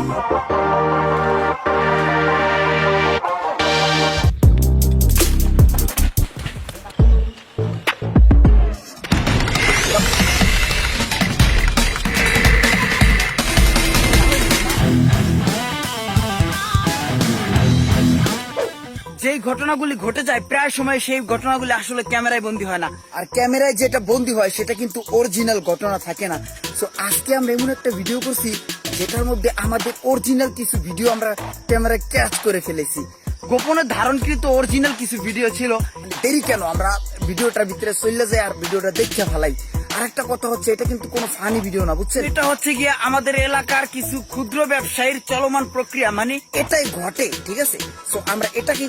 যেই ঘটনাগুলি ঘটে যায় প্রায় সময় সেই ঘটনাগুলি আসলে ক্যামেরায় বন্দী হয় না, আর ক্যামেরায় যেটা বন্দী হয় সেটা কিন্তু অরিজিনাল ঘটনা থাকে না। সো আজকে আমরা এমন একটা ভিডিও করছি যেটার মধ্যে আমাদের অরিজিনাল কিছু ভিডিও আমরা ক্যামেরায় ক্যাচ করে ফেলেছি। গোপনে ধারণকৃত অরিজিনাল কিছু ভিডিও ছিল। দেরি কেন, আমরা ভিডিওটার ভিতরে চলে যাই আর ভিডিওটা দেখতে ফেলাই। আর একটা কথা হচ্ছে, এটা কিন্তু কোনো ফানি ভিডিও না, বুঝছেন? এটা হচ্ছে গিয়ে আমাদের এলাকার কিছু ক্ষুদ্র ব্যবসায়ীর চলমান প্রক্রিয়া, মানে এটাই ঘটে, ঠিক আছে? সো আমরা এটাকে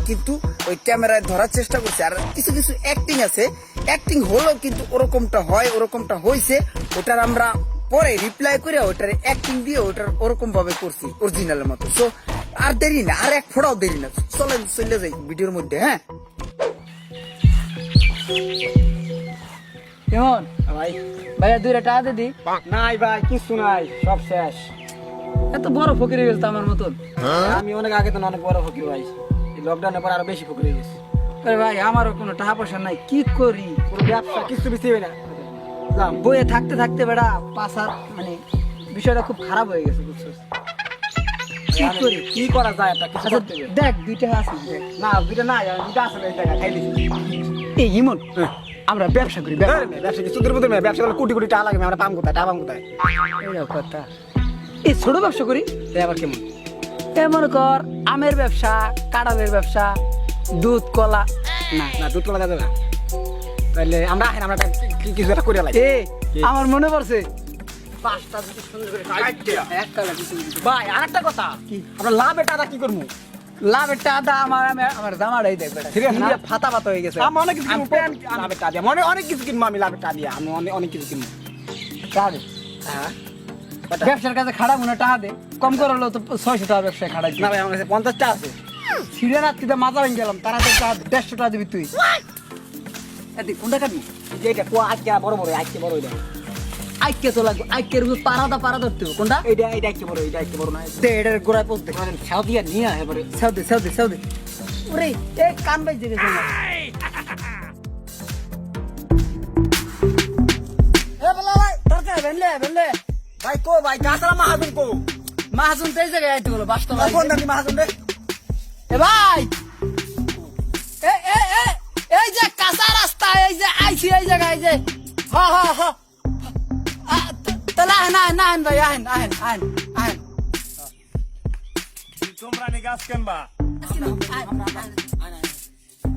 কিন্তু ওই ক্যামেরায় ধরার চেষ্টা করছি। আর কিছু কিছু অ্যাক্টিং আছে, অ্যাক্টিং হলো কিন্তু ওরকমটা হয়, ওরকমটা হয়েছে, ওটার আমরা পরে রিপ্লাই করে ওটার অ্যাক্টিং দিয়ে ওটার ওরকম ভাবে করছি অরিজিনালের মতো। সো আর দেরি না, আর এক ফোটাও দেরি না, চলেন চলে যাই ভিডিওর মধ্যে। হ্যাঁ কেমন ভাই, ভাইয়া 2 টাকা দে দি। নাই ভাই, কিছু নাই, সব শেষ। এত বড় ফকির হয়ে গেছে আমার মতন। আমি অনেক আগে তো অনেক বড় ফকির ভাই, এই লকডাউনের পর আরো বেশি ফকির হয়ে গেছে। আরে ভাই আমারও কোনো টাকা পয়সা নাই, কি করি? পুরো ব্যবসা কিছু বেশি না, বইয়ে থাকতে থাকতে বেড়া পাশার মানে বিষয়টা খুব খারাপ হয়ে গেছে, বুঝছো? কি করি? কি করা যায়? একটা কিছু আচ্ছা করতে হবে। দেখ 2 টাকা আছে দেখ। না দুইটা নাই, দুইটা আছে, এই টাকা খাই দিছি। এই ইমন, আমরা ব্যবসা করি, ব্যবসা। ব্যবসা কি সুদের মধ্যে? ব্যবসা করলে কোটি কোটি টাকা লাগে, আমরা পাম কোথায়? টাকা পাম কোথায়? এইটাও কথা। এই ছোট ব্যবসা করি। তাই আবার কেমন? মনে কর আমের ব্যবসা, কাঁঠালের ব্যবসা, দুধ কলা। না না দুধ কলা যাবে না, তাহলে আমরা আসেন, আমরা কিছু একটা করে লাগে। আমার মনে পড়ছে, 5টা যদি সুন্দর করে কাটতে একটা লাগছে। ভাই। আর একটা কথা, কি? আমরা লাভের টাকা কি করবো? লাভের টাকা আমার জামাটাই দেখ বেটা, ঠিক আছে না? ফাতা পাতা হয়ে গেছে। আমি অনেক কিছু কিনবো, লাভের টাকা দিয়ে অনেক কিছু কিনবো, আমি লাভের টাকা দিয়ে আমি অনেক কিছু কিনবো। টাকা দে। হ্যাঁ ব্যবসার কাছে খাড়া মনে টাকা দে, কম করে হলো তো 600 টাকা ব্যবসায় খাড়াই। না ভাই, আমার কাছে 50টা আছে। ছিঁড়ে রাত্রিতে মাথা ভেঙে গেলাম, তারা তো 150 টাকা দিবি তুই। এদি কোনটা খাবি? যেটা আজকে বড় বড়, আজকে বড় ওইটা, আইকে তো লাগবে, আইকের উপর পাড়া ধরতে হবে। কোনটা? এইটা আজকে বড়, এইটা আজকে বড় না। দে এটার গোড়ায় পড়তে। ছাও দিয়ে নিয়ে এবারে সাউ দে। ওরে এ কান বাই জেগে না। এ বলা ভাই তরকা বেনলে ভাই কো ভাই, গাছরা মাহাজন কো? মাহাজন তো এই জায়গায় আইতে বলো, বাস্তব। ফোন নাকি মাহাজন রে? এ ভাই এ এ এ এই যে কাঁচা রাস্তা, এই যে আইছি এই জায়গায়, এই যে হ তাহলে আহেন ভাই, আহেন। তোমরা নি গাছ কেনবা?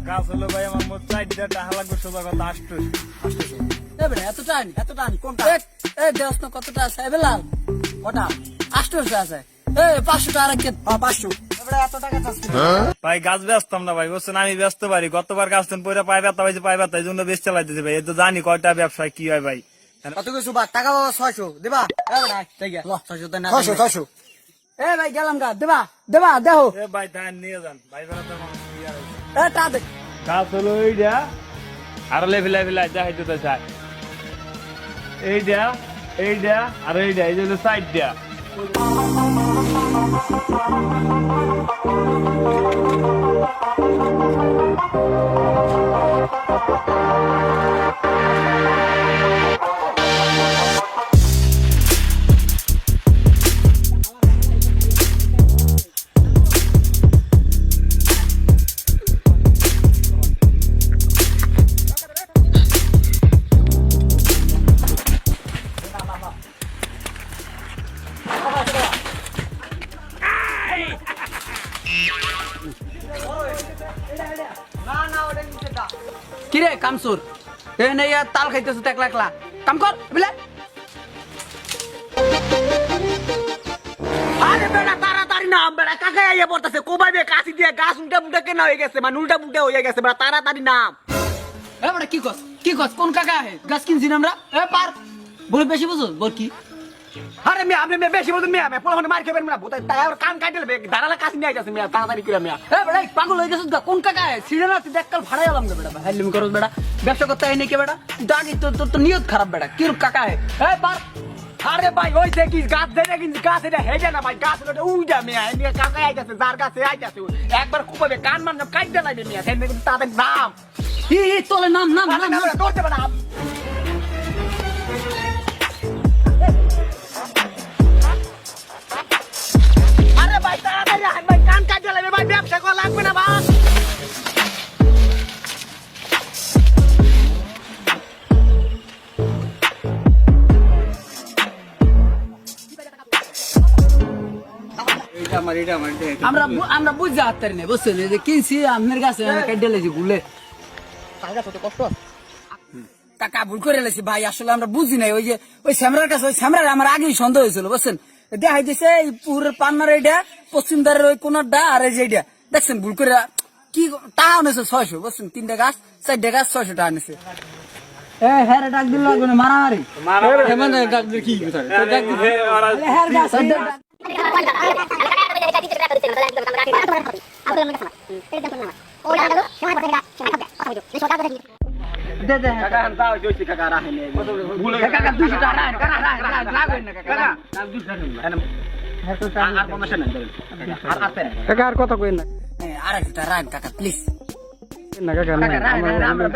গাছ হলো ভাই আমার মোট 4টা টাকা লাগবে, সোজা কথা 800। এ বেটা এতটা আনি, এতটা আনি কোনটা? এ দেশ না কতটা আছে বেলাল? কটা? 800 আছে। এ 500 টাকা রাখে। 500। এবারে এত টাকা চাচ্ছি। ভাই গাছ বেচতাম না ভাই, বুঝছেন? আমি ব্যস্ত পারি, গতবার গাছ তেন পয়রা পাই ব্যথা পাইছে, এই জন্য বেশ চালাইতেছি ভাই। এই তো জানি কয়টা ব্যবসায় কি হয় ভাই। কত কিছু বা টাকা বাবা 600 দেবা? এ বেটা ঠিক আছে, 600 দেন না। 600। এ ভাই গেলাম গা, দেবা দেও। এ ভাই ধান নিয়ে যান ভাই, বেড়া তো আমার ইয়া হইছে। এ টা দে। গাছ হলো এইটা, আর লেভিলাই দেখাইতে তো চাই। এইটা আর এইটা, এই যে সাইডটা। কিরে কামসুর, এ নেই তাল খাইতেছ তো একলা কাম কর বুঝলে। আরে বেটা তাড়াতাড়ি নাম, বেটা কাকে আইয়া পড়তাছে কোবাইবে কাশি দিয়ে, গাছ উল্টা পুল্টা কেন হয়ে গেছে, মানে উল্টা পুল্টা হয়ে গেছে, বেটা তাড়াতাড়ি নাম। এ বেটা কি কস কোন কাকা হে গাছ কিনছি না আমরা? এ পার বলে বেশি বুঝো বল কি? আরে মিয়া আপনি বেশি বলতে মিয়া পোলা মার খেবেন মিয়া, ভূত তাই আর কান কাটলে দাঁড়ালে কাশি নিয়ে যাচ্ছে মিয়া, তাড়াতাড়ি করে মিয়া। এ বেটা পাগল হয়ে গেছিস গা, কোন কাকা হে? ছিড়ে না তুই দেখকাল ভাড়াই আলাম গা বেটা, হাইলিম করস বেটা, ব্যবসা করতে আই নাকি বেটা? দাগি তোর নিয়ত খারাপ বেটা, কি কাকা হে? এ পার। আরে আরে ভাই ওই দেখিস গাছ ধরে কিন্তু গাছ এটা হেজে না ভাই গাছ ওটা উইডা মিয়া এদিকে কাকা আইতাছে যার কাছে আইতাছে একবার কুপাবে কান মান কাইতে লাগবে মিয়া সেদিন কিন্তু তাদের নাম তোলে নাম নাম নাম নাম। ধরতে পারে না আরে ভাই তাড়াতাড়ি আয় ভাই কান কাটতে লাগবে ভাই ব্যবসা করা লাগবে না ভাই আমরা বুঝতে হাততারি নেই বুঝছেন এই যে কিনছি আপনার কাছে কেটে লেছি ভুলে কাকা ভুল করে লেছি ভাই আসলে আমরা বুঝি নাই ওই যে ওই স্যামরার কাছে ওই স্যামরার আমার আগেই সন্দেহ হয়েছিল বুঝছেন দেখাই দিছে এই পুরের পান্নার এইটা পশ্চিম দ্বারের ওই কোনারটা আর এই যে এইটা দেখছেন ভুল করে কি টাকা আনেছে 600 বুঝছেন 3টা গাছ 4টা গাছ 600 টাকা আনেছে হ্যাঁ ডাক দিল লাগবে না মারামারি মানে ডাক দিল কি কথা ডাক দিল হ্যাঁ গাছ দে দে কাকা দাও জয়ছি কাকা রাখেন ভুলে কাকা 200 টাকা রাখবেন না কাকা আর 50 নেন আর আতে কাকা আর কথা কইন না আর একটা রাখ কাকা প্লিজ না কাকা আমরা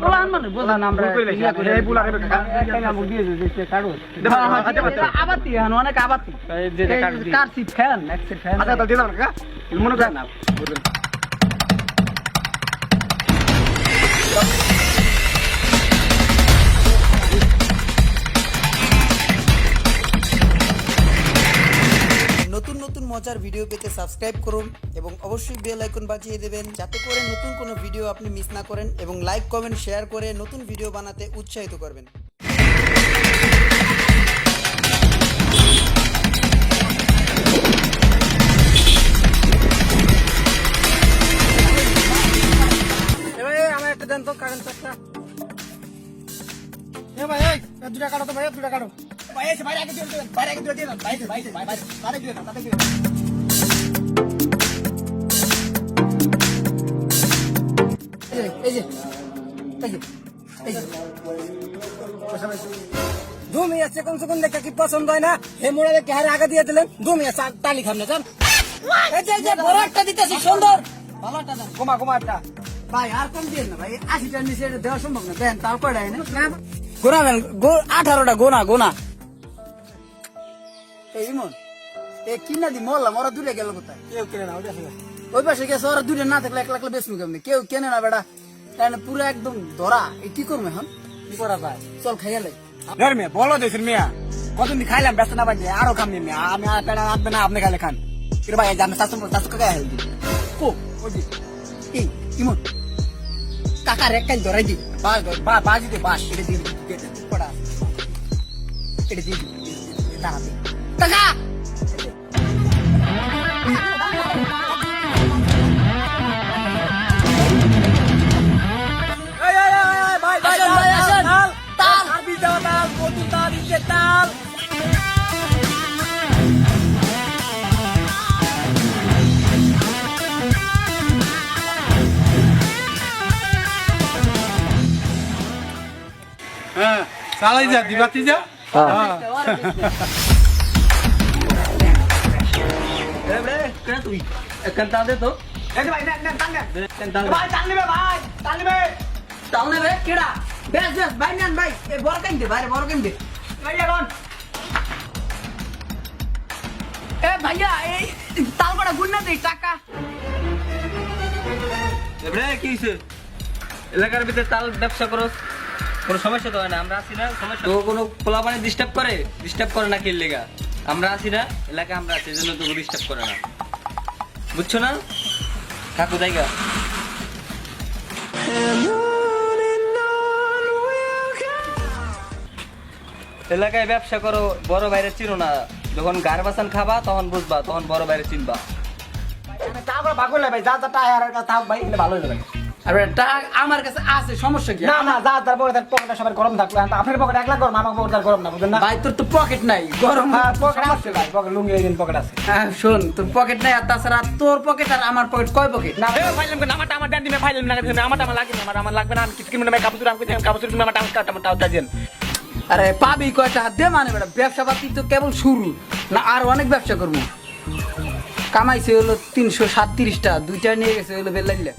বলান মানে বলান আমরা এই বুলা রে কাকা কাকা মুখ দিয়ে দিতে কাটো আবাতি হন অনেক আবাতি car seat fan exit fan আচ্ছা তাহলে দিলাম কাকা মনে করেন না নতুন নতুন মজার ভিডিও পেতে সাবস্ক্রাইব করুন এবং অবশ্যই বেল আইকন বাজিয়ে দেবেন যাতে করে নতুন কোনো ভিডিও আপনি মিস না করেন এবং লাইক কমেন্ট শেয়ার করে নতুন ভিডিও বানাতে উৎসাহিত করবেন। আমার একটা দেন তো কারেন্ট চারটা এ ভাই এই দুটা কাটো তো ভাই দুটা কাটো ভাই এসে বাইরে আগে দিয়ে দেন বাইরে আগে দিয়ে দেন বাইরে বাইরে বাইরে বাইরে দিয়ে দেন তাতে দিয়ে এই যে এই যে ধুমি আছে কোন কোন দেখে কি পছন্দ হয় না হে মোড়া দেখে হারে আগে দিয়ে দিলেন ধুমি আছে তালি খান না জান এই যে বড় একটা দিতেছি সুন্দর ভালোটা দেন গোমা গোমা একটা ভাই আর কম দিন না ভাই 80টার নিচে এটা দেওয়া সম্ভব না দেন তারপর গোনাবেন 18টা গোনা এই ইমন এ কিনা দি মরলাম ওরা দূরে গেল কোথায় কেউ কিনে না ওই পাশে গেছে ওরা দূরে না থাকলে 1 লাখ বেশ কেমনি কেউ কেনে না বেটা তাই না পুরো একদম ধরা এই কি করবো এখন কি করা যায় চল খাইয়া লাই ধর মিয়া বলো দেশের মিয়া কতদিন খাইলাম ব্যস্ত না বাজে আরো খাম মিয়া আমি আর পেড়া রাখবে না আপনি খাইলে খান কিন্তু ভাই জানে শাশু কাকা হেলদি কো ওদি এই ইমন কাকা রেকাল ধরাই দি বাজি দে বাস এটা দিয়ে পড়া এটা দিয়ে দাঁড়াবে কাকা ভাই ভাই তাল আরবি দাও তাল কত তাল দিতে তাল হ্যাঁ চালাই যা দিবাতি যা তুই এখন তা দে তো এই ভাই না তাল নে ভাই তাল নিবে ভাই তাল নিবে তাল নেবে কেডা বেশ বেশ ভাই নেন ভাই এই বড় কাইন দে বাইরে বড় কাইন দে ভাই এখন এ ভাইয়া এই তাল কটা গুন্না দে টাকা এবারে কি হইছে এলাকার ভিতরে তাল ব্যবসা করো কোনো সমস্যা তো হয় না আমরা আছি না সমস্যা তো কোনো পোলা পানি ডিস্টার্ব করে না কি লেগা আমরা আছি না এলাকা আমরা আছি এজন্য তো ডিস্টার্ব করে না বুঝছো না কাকু জায়গা এলাকায় ব্যবসা করো বড় বাইরে চিনো না যখন গার বাসান খাবা তখন বুঝবা তখন বড় বাইরে চিনবা তারপর ভাগ করলে ভাই যা যা টায়ার থাক ভাই এগুলো ভালো হয়ে যাবে আরে টাকা আমার কাছে আছে সমস্যা কি না না যা তার পকেটে সবার গরম থাকবে আপনার পকেটে 1 লাখ গরম আমার পকেটে গরম না বুঝলেন না ভাই তোর তো পকেট নাই গরম হ্যাঁ পকেট আছে ভাই পকেট লুঙ্গি দিন পকেট আছে হ্যাঁ শোন তোর পকেট নাই আর তাছাড়া তোর পকেট আর আমার পকেট কয় পকেট না এ ফাইলাম না আমার দেন দিবে ফাইলাম না আমার লাগবে না আমার লাগবে না আমি কিছু কিনবে না কাপড় আমি কাপড় তুমি আমার টাকা দেন আরে পাবি কয়টা হাত দে মানে বেটা ব্যবসা পাতি তো কেবল শুরু না আর অনেক ব্যবসা করবো কামাইছে হলো 337টা দুইটা নিয়ে গেছে হলো বেলাইলে